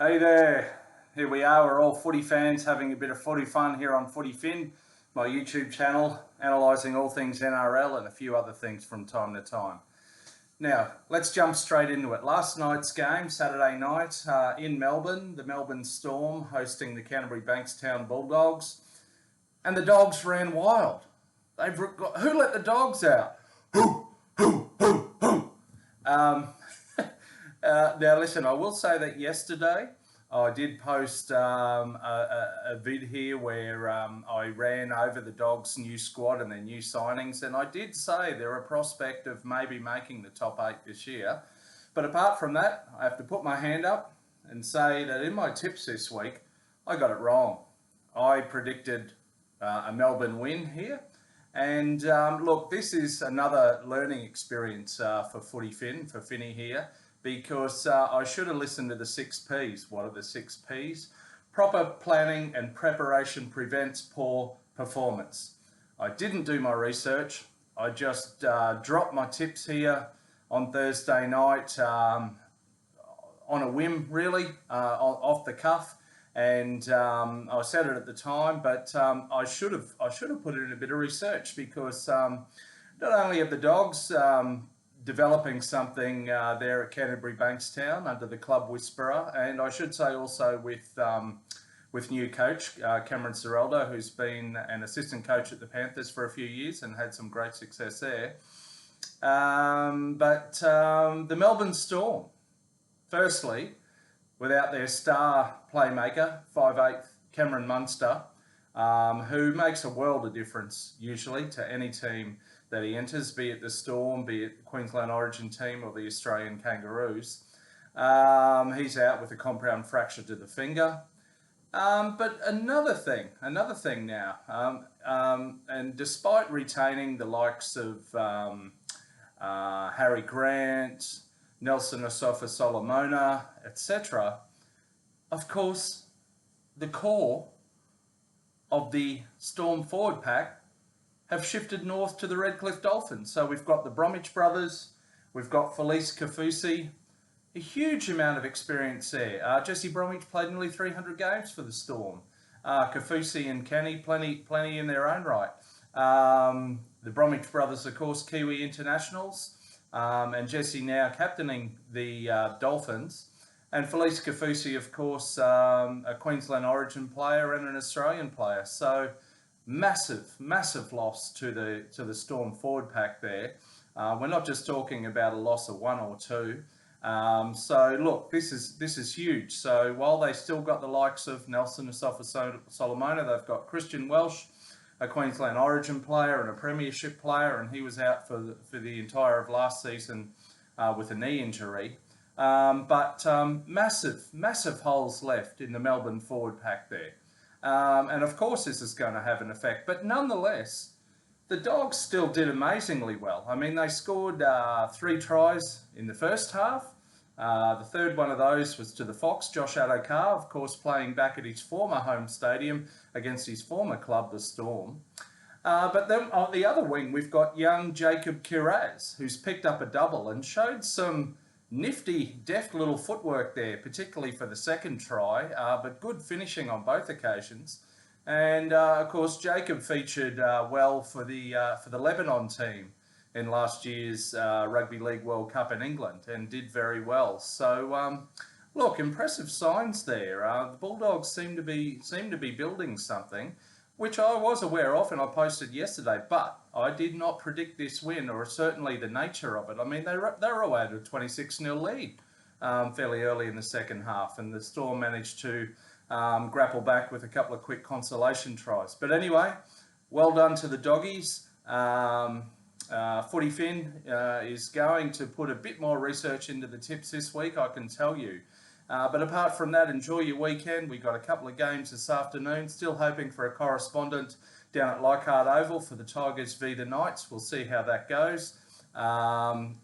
Hey there, here we are, we're all footy fans having a bit of footy fun here on FootyFin, my YouTube channel, analysing all things NRL and a few other things from time to time. Now, let's jump straight into it. Last night's game, Saturday night, in Melbourne, the Melbourne Storm hosting the Canterbury Bankstown Bulldogs, and the Dogs ran wild. Who let the dogs out? Who? Now listen, I will say that yesterday I did post a vid here where I ran over the Dogs' new squad and their new signings, and I did say they're a prospect of maybe making the top 8 this year. But apart from that, I have to put my hand up and say that in my tips this week, I got it wrong. I predicted a Melbourne win here. And look, this is another learning experience for FootyFin, for Finny here, because I should have listened to the 6 Ps. What are the 6 Ps? Proper planning and preparation prevents poor performance. I didn't do my research. I just dropped my tips here on Thursday night on a whim, really, off the cuff. And I said it at the time, but I should have put in a bit of research, because not only have the Dogs developing something there at Canterbury Bankstown under the club whisperer, and I should say also with new coach Cameron Serraldo, who's been an assistant coach at the Panthers for a few years and had some great success there. But the Melbourne Storm, firstly, without their star playmaker, 5'8" Cameron Munster, who makes a world of difference usually to any team that he enters, be it the Storm, be it the Queensland Origin team or the Australian Kangaroos. He's out with a compound fracture to the finger. But another thing now, and despite retaining the likes of Harry Grant, Nelson Asofa-Solomona, etc., of course, the core of the Storm forward pack have shifted north to the Redcliffe Dolphins. So we've got the Bromwich brothers, we've got Felice Kaufusi, a huge amount of experience there. Jesse Bromwich played nearly 300 games for the Storm. Kaufusi and Kenny, plenty in their own right. The Bromwich brothers, of course, Kiwi internationals, and Jesse now captaining the Dolphins. And Felice Kaufusi, of course, a Queensland Origin player and an Australian player. So massive loss to the Storm forward pack there. We're not just talking about a loss of 1 or 2. So look, this is huge. So while they still got the likes of Nelson Asofa-Solomona, they've got Christian Welsh, a Queensland Origin player and a Premiership player, and he was out for the entire of last season with a knee injury. But massive holes left in the Melbourne forward pack there. And of course this is going to have an effect, but nonetheless, the Dogs still did amazingly well. I mean, they scored 3 tries in the first half. The third one of those was to the Fox, Josh Adokar, of course, playing back at his former home stadium against his former club, the Storm. But then on the other wing, we've got young Jacob Kiraz, who's picked up a double and showed some nifty, deft little footwork there, particularly for the second try, but good finishing on both occasions. And of course, Jacob featured well for the Lebanon team in last year's Rugby League World Cup in England, and did very well. So look, impressive signs there. The Bulldogs seem to be building something, which I was aware of and I posted yesterday, but I did not predict this win, or certainly the nature of it. I mean, they were away to a 26-0 lead fairly early in the second half, and the Storm managed to grapple back with a couple of quick consolation tries. But anyway, well done to the Doggies. FootyFin is going to put a bit more research into the tips this week, I can tell you. But apart from that, enjoy your weekend. We've got a couple of games this afternoon. Still hoping for a correspondent down at Leichhardt Oval for the Tigers v the Knights. We'll see how that goes.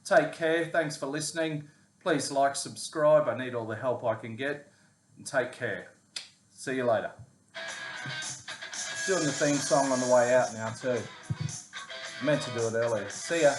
Take care. Thanks for listening. Please like, subscribe. I need all the help I can get. And take care. See you later. Doing the theme song on the way out now too. I meant to do it earlier. See ya.